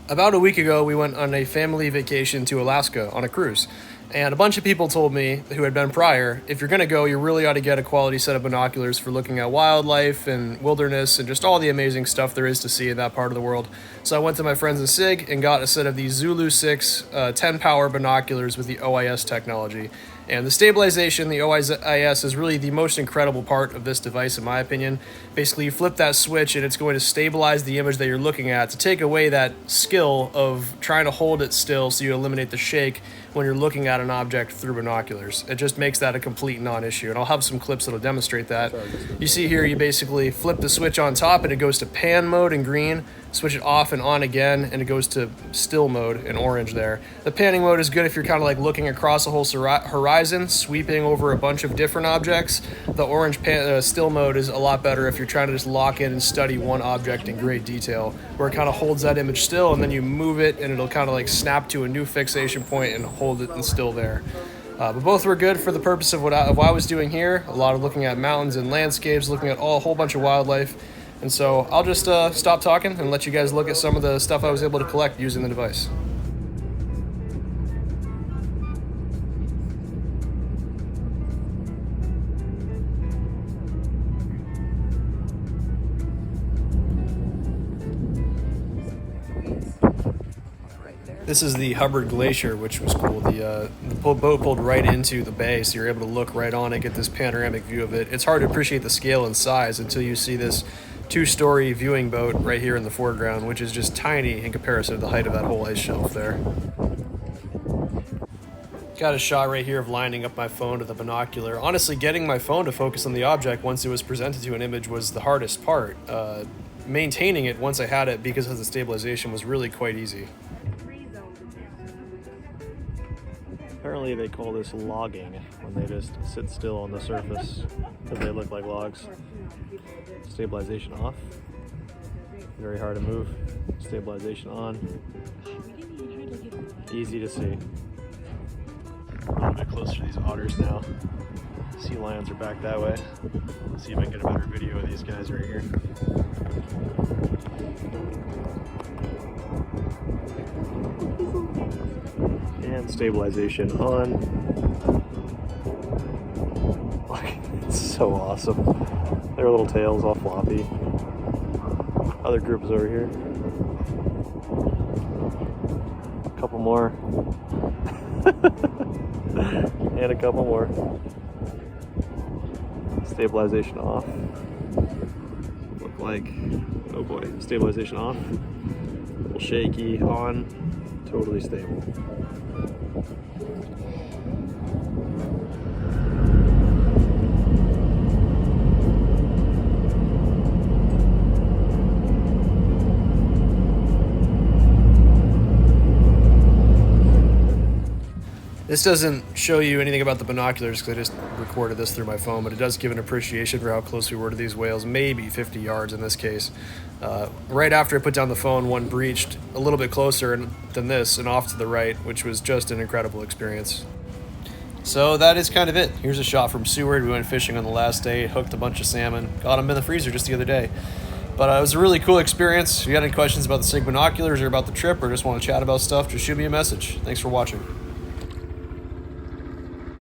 About a week ago, we went on a family vacation to Alaska on a cruise. And a bunch of people told me who had been prior, if you're going to go, you really ought to get a quality set of binoculars for looking at wildlife and wilderness and just all the amazing stuff there is to see in that part of the world. So I went to my friends in SIG and got a set of these Zulu 6 10 power binoculars with the OIS technology. And the stabilization, the OIS, is really the most incredible part of this device, in my opinion. Basically, you flip that switch and it's going to stabilize the image that you're looking at to take away that skill of trying to hold it still so you eliminate the shake when you're looking at an object through binoculars. It just makes that a complete non-issue, and I'll have some clips that'll demonstrate that. You see here, you basically flip the switch on top and it goes to pan mode in green, switch it off and on again, and it goes to still mode in orange there. The panning mode is good if you're kind of like looking across a whole horizon, sweeping over a bunch of different objects. The orange still mode is a lot better if you're trying to just lock in and study one object in great detail, where it kind of holds that image still and then you move it and it'll kind of like snap to a new fixation point and hold it and still there. But both were good for the purpose of what I was doing here. A lot of looking at mountains and landscapes, looking at a whole bunch of wildlife. And so I'll just stop talking and let you guys look at some of the stuff I was able to collect using the device. This is the Hubbard Glacier, which was cool. The boat pulled right into the bay, so you're able to look right on it, get this panoramic view of it. It's hard to appreciate the scale and size until you see this two-story viewing boat right here in the foreground, which is just tiny in comparison to the height of that whole ice shelf there. Got a shot right here of lining up my phone to the binocular. Honestly, getting my phone to focus on the object once it was presented to an image was the hardest part. Maintaining it once I had it because of the stabilization was really quite easy. Apparently they call this logging when they just sit still on the surface because they look like logs. Stabilization off. Very hard to move. Stabilization on. Easy to see. A little bit closer to these otters now. Sea lions are back that way. Let's see if I can get a better video of these guys right here. And stabilization on. It's so awesome. Their little tails all floppy. Other group is over here. A couple more. And a couple more. Stabilization off. Look like, oh boy, stabilization off. A little shaky, on, totally stable. This doesn't show you anything about the binoculars because I just recorded this through my phone, but it does give an appreciation for how close we were to these whales, maybe 50 yards in this case. Right after I put down the phone, one breached a little bit closer than this and off to the right, which was just an incredible experience. So that is kind of it. Here's a shot from Seward. We went fishing on the last day, hooked a bunch of salmon, got them in the freezer just the other day. But it was a really cool experience. If you got any questions about the SIG binoculars or about the trip or just want to chat about stuff, just shoot me a message. Thanks for watching.